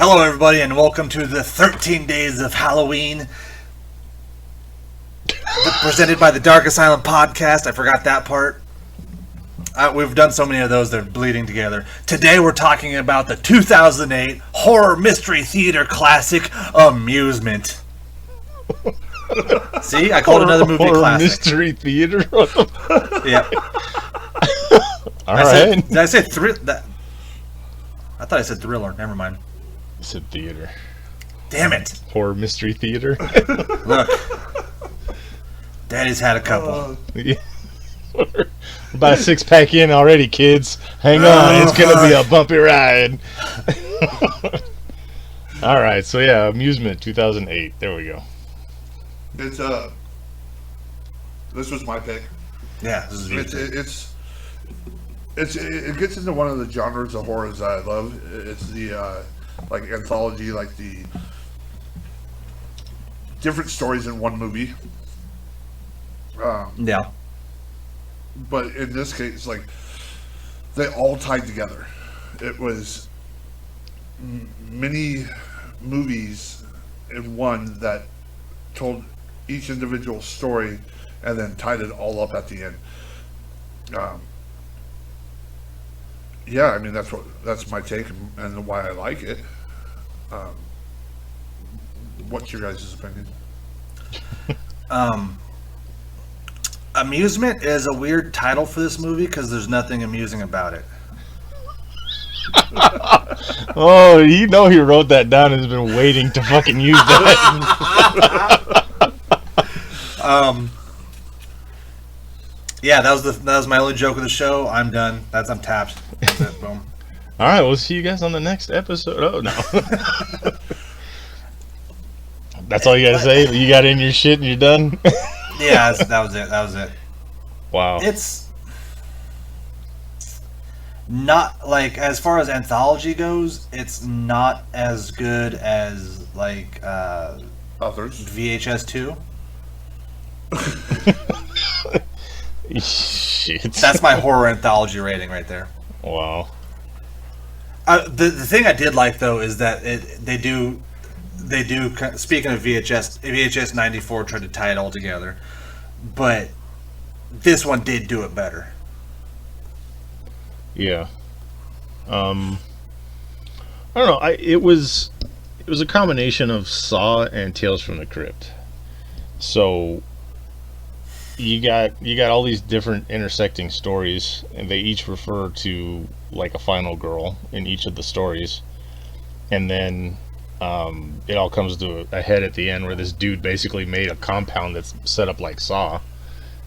Hello, everybody, and welcome to the 13 Days of Halloween, presented by the Dark Asylum podcast. I forgot that part. We've done so many of those, they're bleeding together. Today, we're talking about the 2008 horror mystery theater classic, Amusement. See, I called another movie horror classic. Mystery theater? Yeah. All right. Did I say thriller? I thought I said thriller. Never mind. You said theater. Damn it. Horror mystery theater? Look. Daddy's had a couple. Yeah. About a six-pack in already, kids. Hang on, it's going to be a bumpy ride. All right, so yeah, Amusement 2008. There we go. It's this was my pick. Yeah, this is it gets into one of the genres of horrors that I love. It's the like anthology, like the different stories in one movie. Yeah. But in this case, like, they all tied together. It was many movies in one that told each individual story and then tied it all up at the end. Yeah, I mean, that's my take and why I like it. What's your guys' opinion? Amusement is a weird title for this movie because there's nothing amusing about it. Oh, you know he wrote that down and has been waiting to fucking use that. Yeah, that was my only joke of the show. I'm done. I'm tapped. That's it. Boom. All right, we'll see you guys on the next episode. Oh, no. That's all you got to say? You got in your shit and you're done? Yeah, that was it. That was it. Wow. It's not, like, as far as anthology goes, it's not as good as, like, Others? VHS 2. Shit. That's my horror anthology rating right there. Wow. The thing I did like, though, is that they do, speaking of VHS 94 tried to tie it all together, but this one did do it better. Yeah. I don't know. It was a combination of Saw and Tales from the Crypt. So you got all these different intersecting stories, and they each refer to like a final girl in each of the stories, and then it all comes to a head at the end where this dude basically made a compound that's set up like Saw.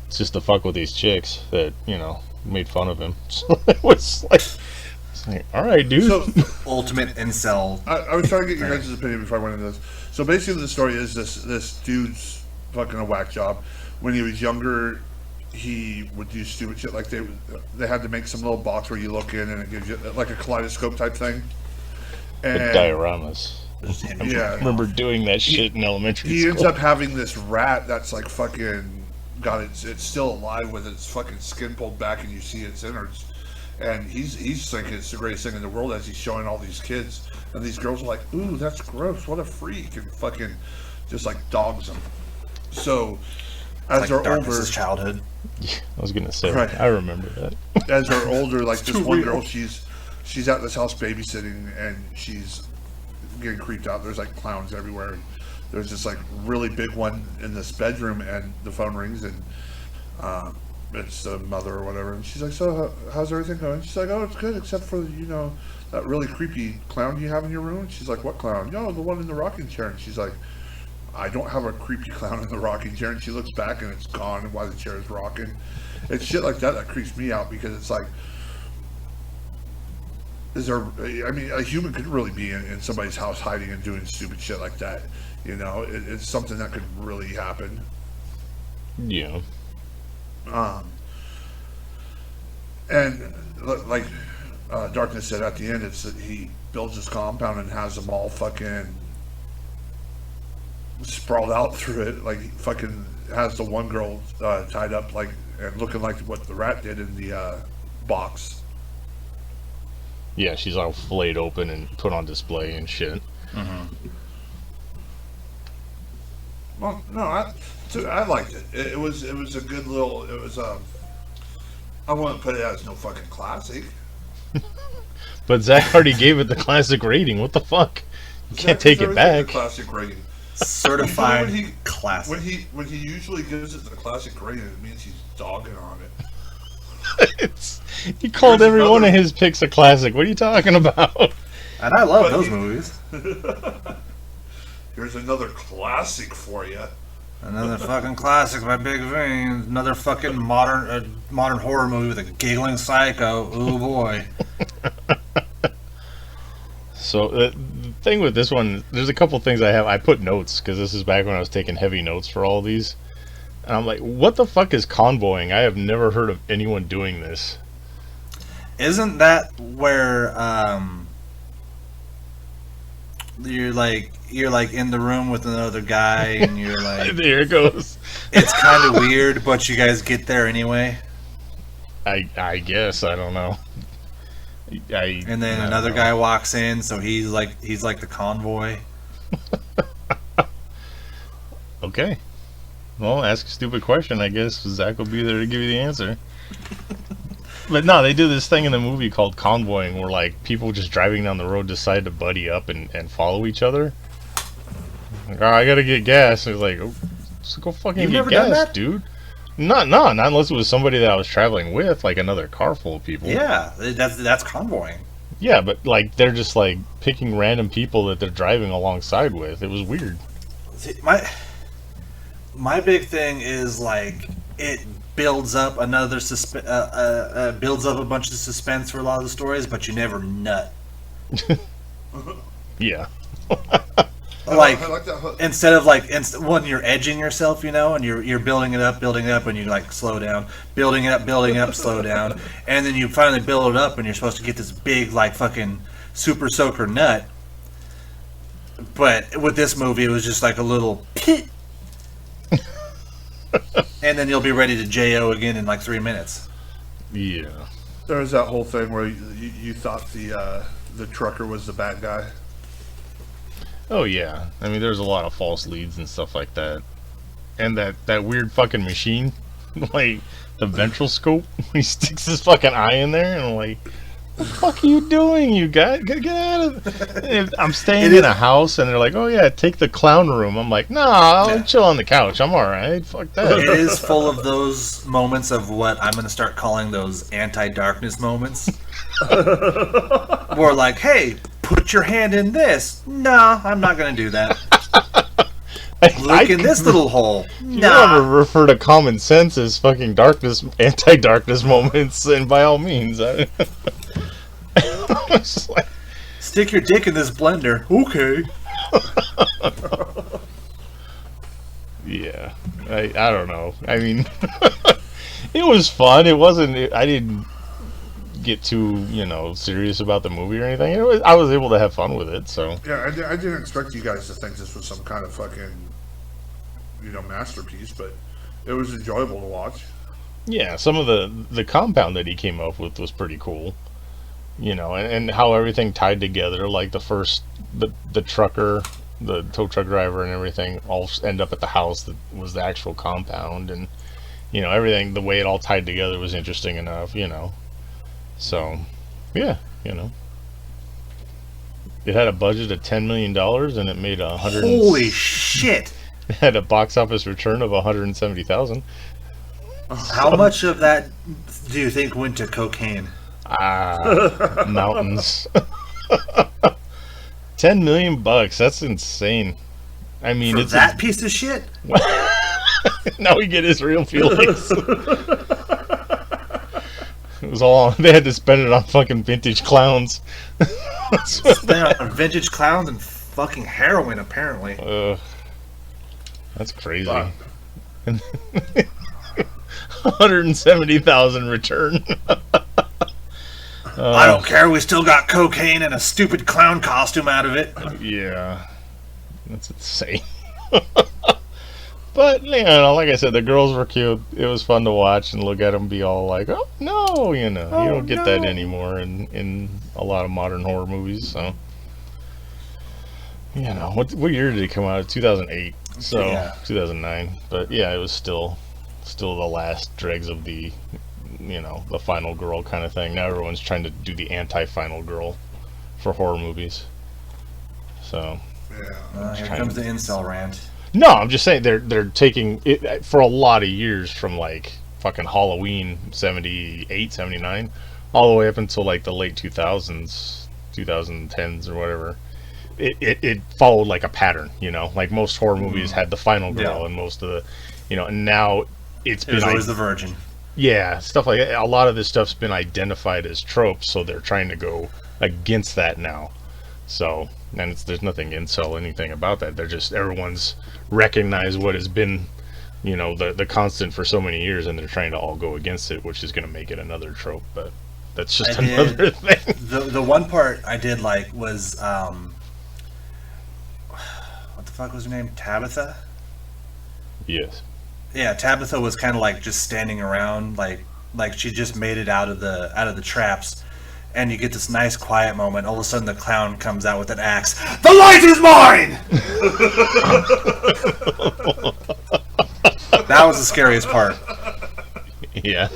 It's just to fuck with these chicks that, you know, made fun of him. So it was like, all right, dude. So, Ultimate incel. I was trying to get your guys' opinion before I went into this. So basically the story is this dude's fucking a whack job. When he was younger, he would do stupid shit. Like they had to make some little box where you look in and it gives you like a kaleidoscope type thing. And dioramas. Yeah. I remember doing that shit in elementary school. He ends up having this rat that's like fucking got it's still alive with its fucking skin pulled back and you see its innards. And he's thinking it's the greatest thing in the world as he's showing all these kids. And these girls are like, ooh, that's gross. What a freak. And fucking just like dogs them. So as they're older, childhood. Yeah, I was gonna say, right. I remember that. As they're older, like this one real. girl, she's at this house babysitting and she's getting creeped out. There's like clowns everywhere. There's this like really big one in this bedroom, and the phone rings, and it's the mother or whatever. And she's like, "So how's everything going?" She's like, "Oh, it's good, except for that really creepy clown you have in your room." And she's like, "What clown?" "No, the one in the rocking chair." And she's like, "I don't have a creepy clown in the rocking chair." And she looks back, and it's gone. And why the chair is rocking? It's shit like that creeps me out because it's like, is there? I mean, a human could really be in somebody's house hiding and doing stupid shit like that. You know, it's something that could really happen. Yeah. And like Darkness said at the end, it's that he builds his compound and has them all fucking sprawled out through it. Like he fucking has the one girl tied up like and looking like what the rat did in the box. Yeah, she's all flayed open and put on display and shit. Well, no, I liked it. It was a good little. It was I wouldn't put it as no fucking classic. But Zach already gave it the classic rating. What the fuck? You can't Zach take it back. Classic rating. Certified when he, classic. When he usually gives it the classic rating, it means he's dogging on it. He called every one of his picks a classic. What are you talking about? And I love those movies. Here's another classic for you. Another fucking classic by Big Vane. Another fucking modern horror movie with a giggling psycho. Ooh boy. So the thing with this one, there's a couple things I put notes because this is back when I was taking heavy notes for all these. And I'm like, what the fuck is convoying? I have never heard of anyone doing this. Isn't that where you're like in the room with another guy and you're like There it goes. It's kind of weird, but you guys get there anyway. I guess, I don't know. And then another guy walks in, so he's like the convoy. Okay. Well, ask a stupid question. I guess Zach will be there to give you the answer. But no, they do this thing in the movie called convoying, where like people just driving down the road decide to buddy up and follow each other. Like, oh, I gotta get gas. It's like, oh, just go fucking You've get never done gas, that? dude. Not unless it was somebody that I was traveling with, like another car full of people. Yeah, that's convoying. Yeah, but like they're just like picking random people that they're driving alongside with. It was weird. See, my big thing is like it builds up builds up a bunch of suspense for a lot of the stories, but you never nut. Yeah. Like, I like that. instead of like when you're edging yourself, you know, and you're building it up, and you like slow down, building it up, slow down, and then you finally build it up, and you're supposed to get this big like fucking super soaker nut. But with this movie, it was just like a little pit. And then you'll be ready to JO again in like 3 minutes. Yeah. There was that whole thing where you thought the trucker was the bad guy. Oh yeah. I mean, there's a lot of false leads and stuff like that. And that weird fucking machine, like the ventral scope, he sticks his fucking eye in there, and I'm like, what the fuck are you doing, you guys? Get out of it. I'm staying in a house, and they're like, oh yeah, take the clown room. I'm like, nah, I'll chill on the couch. I'm alright. Fuck that. It is full of those moments of what I'm going to start calling those anti-darkness moments. Where like, hey, put your hand in this. Nah, I'm not going to do that. Look in this little hole. You Nah. ever refer to common sense as fucking darkness, anti-darkness moments, and by all means, it's like, Stick your dick in this blender. Okay. yeah, I don't know. I mean, it was fun. It wasn't. I didn't get too serious about the movie or anything. I was able to have fun with it. So Yeah, I didn't expect you guys to think this was some kind of fucking, masterpiece, but it was enjoyable to watch. yeah, some of the compound that he came up with was pretty cool. And how everything tied together, like the trucker, the tow truck driver and everything all end up at the house that was the actual compound, and everything, the way it all tied together was interesting enough, so yeah, it had a budget of $10 million and it made Holy shit. it had a box office return of 170,000. How much of that do you think went to cocaine? Mountains. $10 million, that's insane. I mean, For it's that piece of shit? now we get his real feelings. It was all they had to spend it on fucking vintage clowns. Spent on vintage clowns and fucking heroin, apparently. That's crazy. Wow. 170,000 return. I don't care, we still got cocaine and a stupid clown costume out of it. Yeah, that's insane. But, you know, like I said, the girls were cute. It was fun to watch and look at them be all like, oh, no, you know. You don't get that anymore in a lot of modern horror movies, so. You know, what year did it come out? 2008, so Yeah. 2009. But, yeah, it was still the last dregs of the, you know, the final girl kind of thing. Now everyone's trying to do the anti-final girl for horror movies. So. Yeah. Here comes the incel rant. No, I'm just saying they're taking it for a lot of years from like fucking Halloween 78, 79, all the way up until like the late 2000s, 2010s or whatever. It followed like a pattern, you know, like most horror movies had the final girl Yeah. and most of the, you know, and now it's It was been always the virgin. yeah, stuff like that. A lot of this stuff's been identified as tropes, so they're trying to go against that now. So, and there's nothing incel anything about that. They're just everyone's recognized what has been, you know, the constant for so many years, and they're trying to all go against it, which is going to make it another trope. But that's just another thing. The one part I did like was what the fuck was her name? Tabitha? Yes. Yeah, Tabitha was kind of like just standing around, like she just made it out of the traps, and you get this nice quiet moment. All of a sudden, the clown comes out with an axe. The light is mine. That was the scariest part. Yeah.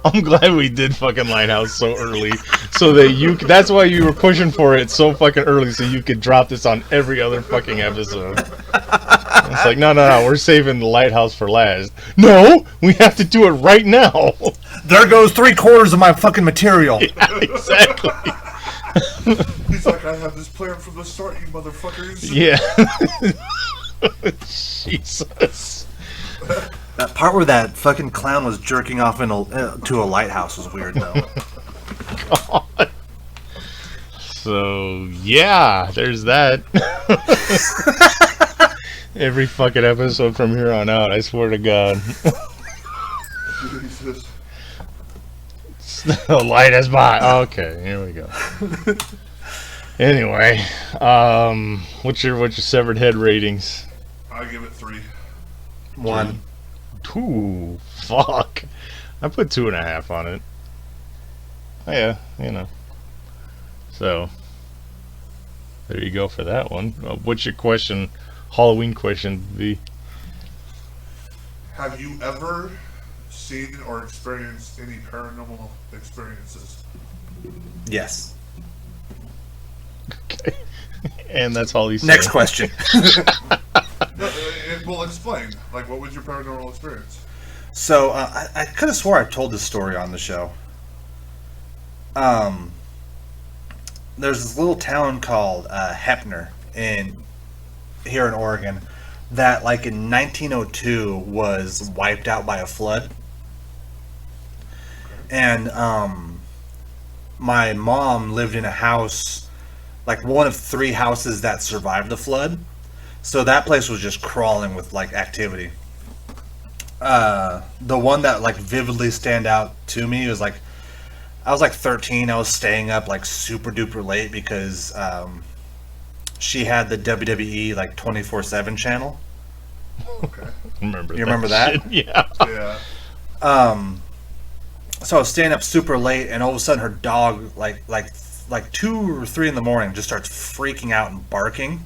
I'm glad we did fucking Lighthouse so early, so that that's why you were pushing for it so fucking early, so you could drop this on every other fucking episode. It's like, no, we're saving the Lighthouse for last. No, we have to do it right now. There goes 3/4 of my fucking material. Yeah, exactly. He's like, I have this plan from the start, you motherfuckers. Yeah. Jesus. That part where that fucking clown was jerking off to a lighthouse was weird, though. God. So, yeah, there's that. Every fucking episode from here on out, I swear to God. Jesus. The light is mine. Okay, here we go. Anyway, what's your severed head ratings? I give it 3. 1. 2. Fuck. I put 2.5 on it. Oh, yeah, you know. So, there you go for that one. What's your question? Halloween question, V? Have you ever seen or experienced any paranormal experiences? Yes. Okay. And that's all he said. Next question. Well, explain. Like, what was your paranormal experience? So, I could have swore I told this story on the show. There's this little town called Heppner here in Oregon that, like, in 1902 was wiped out by a flood. And my mom lived in a house, like one of 3 houses that survived the flood. So that place was just crawling with, like, activity. The one that, like, vividly stand out to me was, like, I was, like, 13. I was staying up, like, super duper late because she had the WWE, like, 24/7 channel. Okay. You remember that? shit? Yeah. Yeah. So I was staying up super late, and all of a sudden her dog, like 2 or 3 in the morning, just starts freaking out and barking.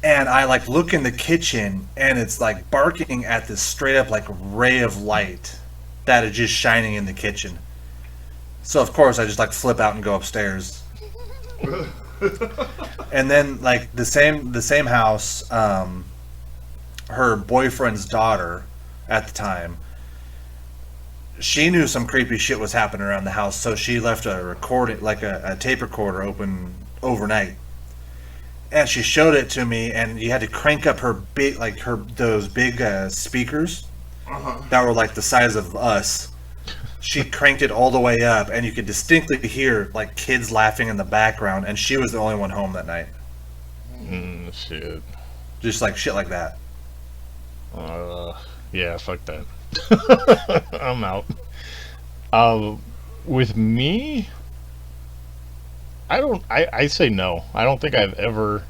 And I, like, look in the kitchen, and it's, like, barking at this straight up, like, ray of light that is just shining in the kitchen. So, of course, I just, like, flip out and go upstairs. And then, like, the same house, her boyfriend's daughter at the time, she knew some creepy shit was happening around the house, so she left a recording, like a tape recorder open overnight. And she showed it to me, and you had to crank up her big, like those big speakers that were like the size of us. She cranked it all the way up, and you could distinctly hear, like, kids laughing in the background, and she was the only one home that night. Shit. Just, like, shit like that. Yeah, fuck that. I'm out. With me, I say no. I don't think I've ever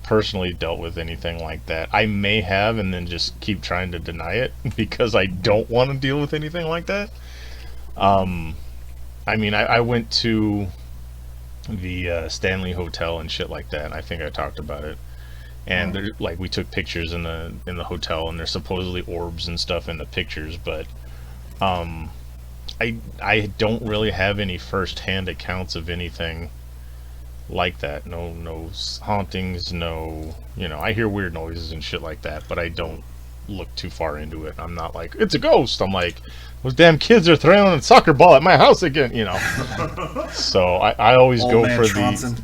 personally dealt with anything like that. I may have, and then just keep trying to deny it because I don't want to deal with anything like that. I mean, I went to the Stanley Hotel and shit like that. I think I talked about it. And like we took pictures in the hotel, and there's supposedly orbs and stuff in the pictures, but I don't really have any first-hand accounts of anything like that. No hauntings, no, I hear weird noises and shit like that, but I don't look too far into it. I'm not like, it's a ghost. I'm like, those damn kids are throwing a soccer ball at my house again, So I always Old go man for Tronson.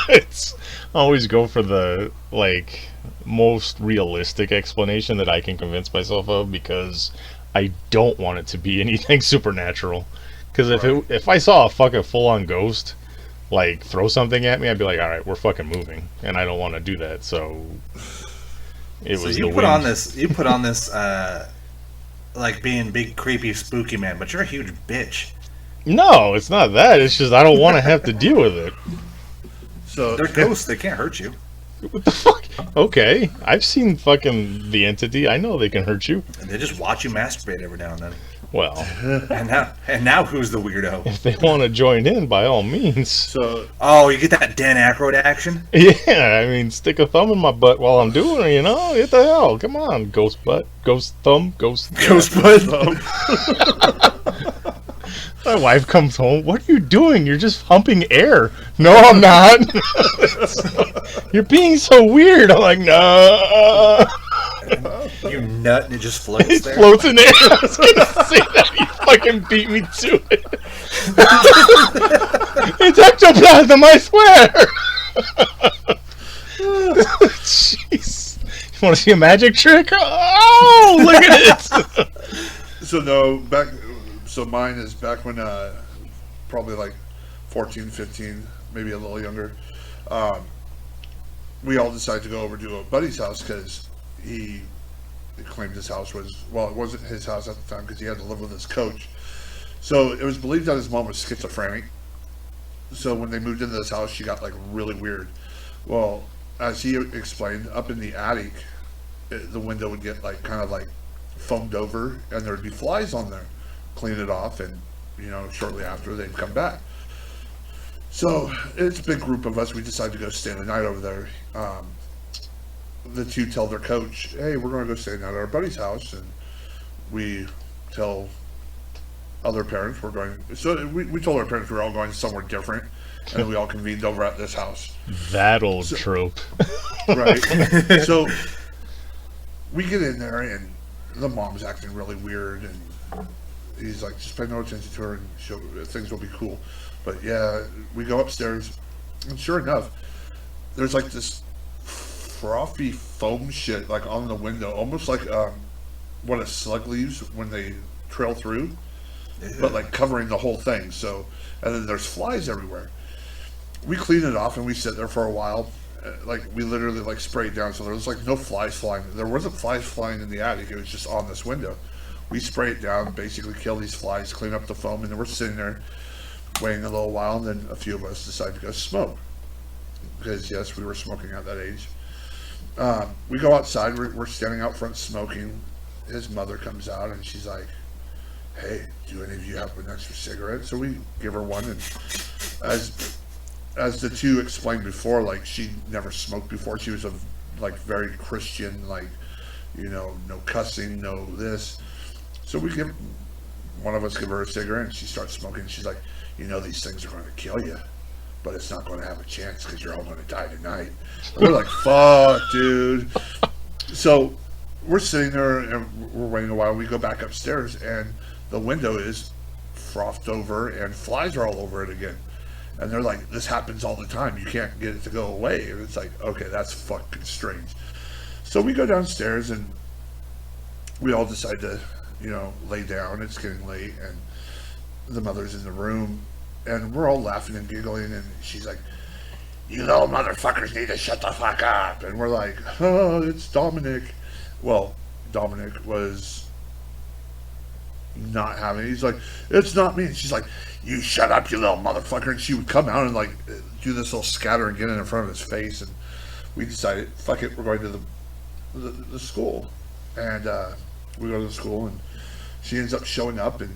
it's always go for the like most realistic explanation that I can convince myself of, because I don't want it to be anything supernatural. Because if I saw a fucking full-on ghost like throw something at me, I'd be like, all right, we're fucking moving, and I don't want to do that. So it was you the put wind. on this. You put on this, like being big, creepy, spooky man, but you're a huge bitch. No, it's not that. It's just I don't want to have to deal with it. So They're ghosts. They can't hurt you. What the fuck? Okay, I've seen fucking the entity. I know they can hurt you. And they just watch you masturbate every now and then. Well, And now who's the weirdo? if they want to join in, by all means. So Oh, you get that Dan Aykroyd action? Yeah, I mean, stick a thumb in my butt while I'm doing it, What the hell? Come on, ghost butt, ghost thumb, ghost... Ghost butt. My wife comes home. What are you doing? You're just humping air. No, I'm not. You're being so weird. I'm like, no. You nut and it just floats It there. floats in air. I was gonna say that. You fucking beat me to it. It's ectoplasm, I swear. Jeez. You want to see a magic trick? Oh, look at it. so mine is back when probably like 14, 15, maybe a little younger. We all decided to go over to a buddy's house because he claimed his house was, well, it wasn't his house at the time because he had to live with his coach. So it was believed that his mom was schizophrenic. So when they moved into this house, she got like really weird. Well, as he explained, up in the attic, the window would get like kind of like foamed over, and there'd be flies on there. Clean it off, and shortly after they'd come back. So it's a big group of us. We decided to go stay the night over there. The two tell their coach, "Hey, we're going to go stay the night at our buddy's house," and we tell other parents we're going. So we told our parents we were all going somewhere different, and we all convened over at this house. That old trope. Right. So we get in there, and the mom's acting really weird, and he's like, just pay no attention to her, and things will be cool. But yeah, we go upstairs, and sure enough, there's like this frothy foam shit like on the window, almost like what a slug leaves when they trail through, but like covering the whole thing. So, and then there's flies everywhere. We clean it off and we sit there for a while. Like we literally like spray it down, so there was like no flies flying. There wasn't flies flying in the attic. It was just on this window. We spray it down, basically kill these flies, clean up the foam, and then we're sitting there waiting a little while. And then a few of us decide to go smoke because yes, we were smoking at that age. We go outside. We're standing out front smoking. His mother comes out and she's like, "Hey, do any of you have an extra cigarette?" So we give her one, and as the two explained before, like she never smoked before. She was a like very Christian, like no cussing, no this. So we give one of us give her a cigarette, and she starts smoking. She's like, these things are going to kill you, but it's not going to have a chance because you're all going to die tonight. And we're like, fuck, dude. So we're sitting there and we're waiting a while. We go back upstairs, and the window is frothed over, and flies are all over it again. And they're like, this happens all the time. You can't get it to go away. And it's like, okay, that's fucking strange. So we go downstairs, and we all decide to, lay down. It's getting late, and the mother's in the room, and we're all laughing and giggling, and she's like, "You little motherfuckers need to shut the fuck up." And we're like, "Oh, it's Dominic." Well, Dominic was not having it. He's like, "It's not me." And she's like, "You shut up, you little motherfucker." And she would come out and like do this little scatter and get in front of his face, and we decided, fuck it, we're going to the school, and we go to the school, and she ends up showing up and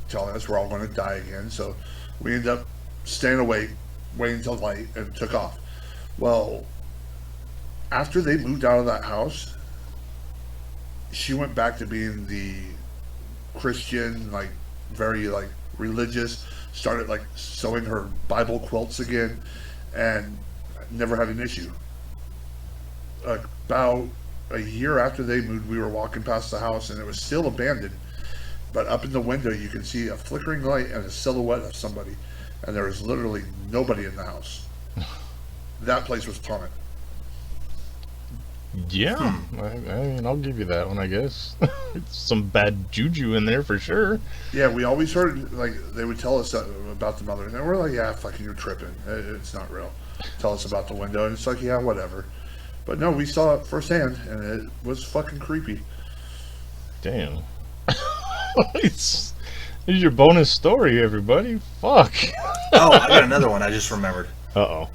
telling us we're all going to die again. So we end up staying awake, waiting until light, and took off. Well, after they moved out of that house, she went back to being the Christian, like very like religious, started like sewing her Bible quilts again, and never had an issue. About a year after they moved, we were walking past the house and it was still abandoned, but up in the window you can see a flickering light and a silhouette of somebody, and there was literally nobody in the house. That place was haunted. Yeah, I mean, I'll give you that one, I guess. It's some bad juju in there for sure. Yeah, we always heard, like, they would tell us about the mother, and we're like, yeah, fucking, you're tripping. It's not real. Tell us about the window, and it's like, yeah, whatever. But no, we saw it firsthand, and it was fucking creepy. Damn. It's your bonus story, everybody. Fuck. Oh, I got another one I just remembered. Uh-oh.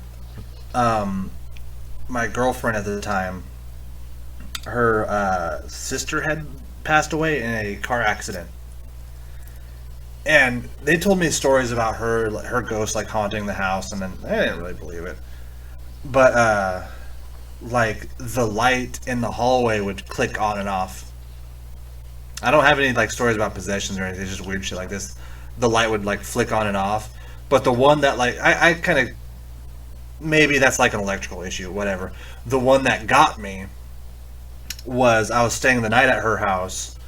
My girlfriend at the time, her sister had passed away in a car accident. And they told me stories about her ghost like haunting the house, and then I didn't really believe it. But like the light in the hallway would click on and off. I don't have any like stories about possessions or anything, it's just weird shit like this. The light would like flick on and off. But the one that like I kind of, maybe that's like an electrical issue, whatever. The one that got me was I was staying the night at her house,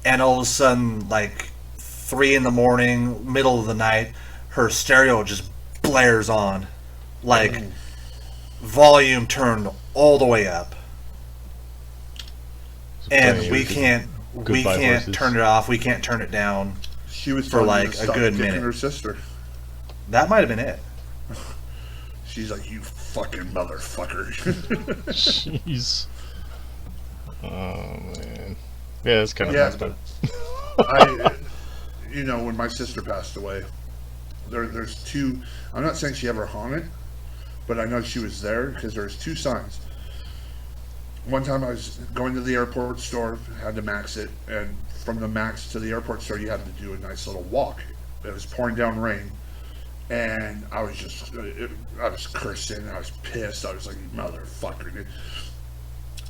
and all of a sudden, like 3 a.m, middle of the night, her stereo just blares on, like volume turned all the way up, and we can't horses. turn it off. We can't turn it down. She was for like a good minute. Her sister. That might have been it. She's like, you fucking motherfucker. Jeez. Oh man. Yeah, that's kind of Yeah, messed up. you know, when my sister passed away, there's two. I'm not saying she ever haunted, but I know she was there because there's 2 signs. One time I was going to the airport store, had to max it, and from the max to the airport store, you had to do a nice little walk. It was pouring down rain, and I was just, I was cursing, I was pissed, I was like, motherfucker, dude.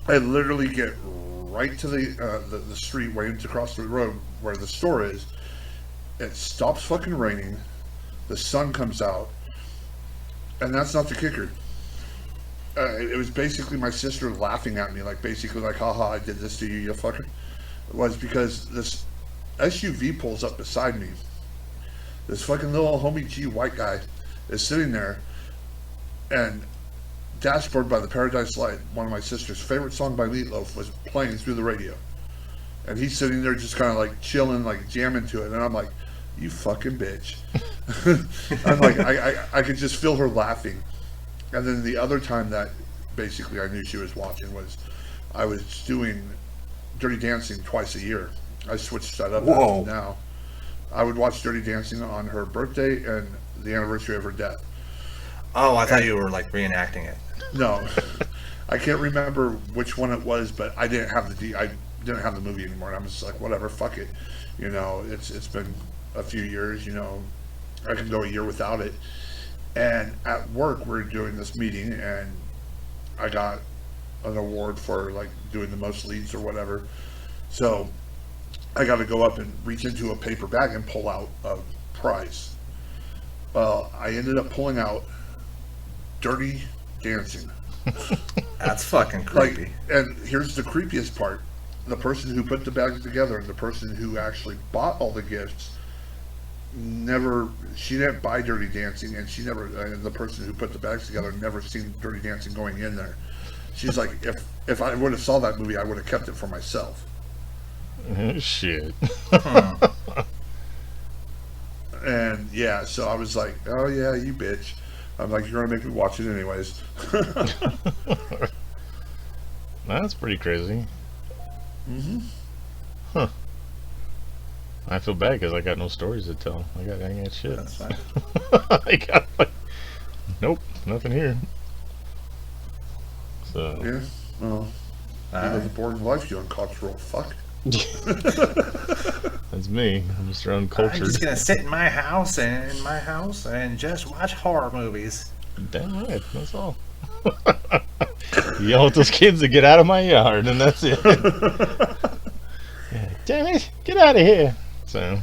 I literally get right to the street waiting to cross the road where the store is. It stops fucking raining, the sun comes out, and that's not the kicker. It was basically my sister laughing at me, like basically like, haha, I did this to you, you fucker. It was because this SUV pulls up beside me. This fucking little homie G white guy is sitting there, and Dashboard by the Paradise Light, one of my sister's favorite song by Meatloaf, was playing through the radio. And he's sitting there just kind of like chilling, like jamming to it, and I'm like, you fucking bitch. I'm like, I could just feel her laughing. And then the other time that basically I knew she was watching was I was doing Dirty Dancing twice a year. I switched that up now. I would watch Dirty Dancing on her birthday and the anniversary of her death. Oh, I thought you were like reenacting it. No, I can't remember which one it was, but I didn't have I didn't have the movie anymore. And I'm just like, whatever, fuck it. You know, it's been a few years. You know, I can go a year without it. And at work, we're doing this meeting, and I got an award for like doing the most leads or whatever. So I got to go up and reach into a paper bag and pull out a prize. Well, I ended up pulling out Dirty Dancing. That's fucking creepy. Like, and here's the creepiest part: the person who put the bag together and the person who actually bought all the gifts she didn't buy Dirty Dancing, and and the person who put the bags together never seen Dirty Dancing going in there. She's like, if I would have saw that movie, I would have kept it for myself. Shit. And yeah, so I was like, oh yeah, you bitch. I'm like, you're gonna make me watch it anyways. That's pretty crazy. Mm-hmm. Huh. I feel bad because I got no stories to tell. I got shit. That's fine. I got like Nope, nothing here. So Yeah. Well, you live a Alright. boring life, you uncultural fuck. that's me. I'm just I'm uncultured. just gonna sit in my house and just watch horror movies. Damn right, that's all. Yell at those kids to get out of my yard, and that's it. Yeah, damn it, get out of here. So,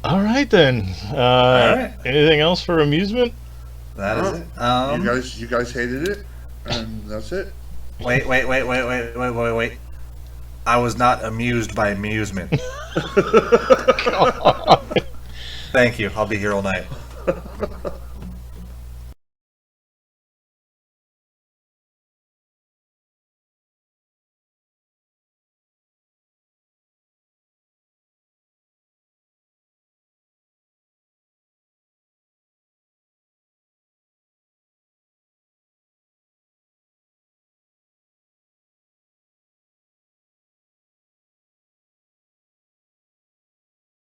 all right then. right. Anything else for amusement? That is it. You guys hated it, and that's it. Wait. I was not amused by amusement. Thank you. I'll be here all night.